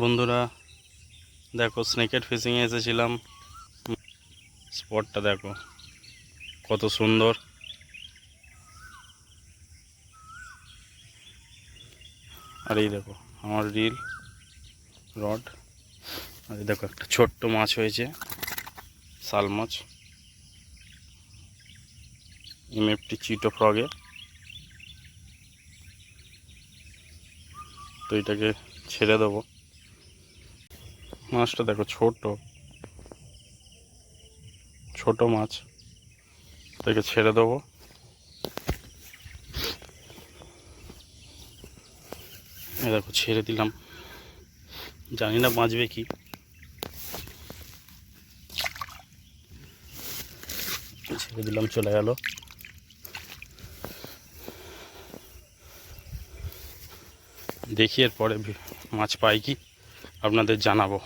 বন্ধুরা দেখো, স্নেকেট ফিশিংয়ে এসেছিলাম। স্পটটা দেখো কত সুন্দর। আর এই দেখো আমার রিল রড। আর এই দেখো একটা ছোট্ট মাছ হয়েছে, শাল মাছ, এমএফটি চিটো ফ্রগে। তো এটাকে ছেড়ে দেবো। মাছটা দেখো ছোট মাছ, এটাকে ছেড়ে দেবো। এই দেখো ছেড়ে দিলাম, জানি না বাঁচবে কি। ছেড়ে দিলাম, চলে গেল। দেখি এরপরে মাছ পাই কি আপনাদের জানাবো।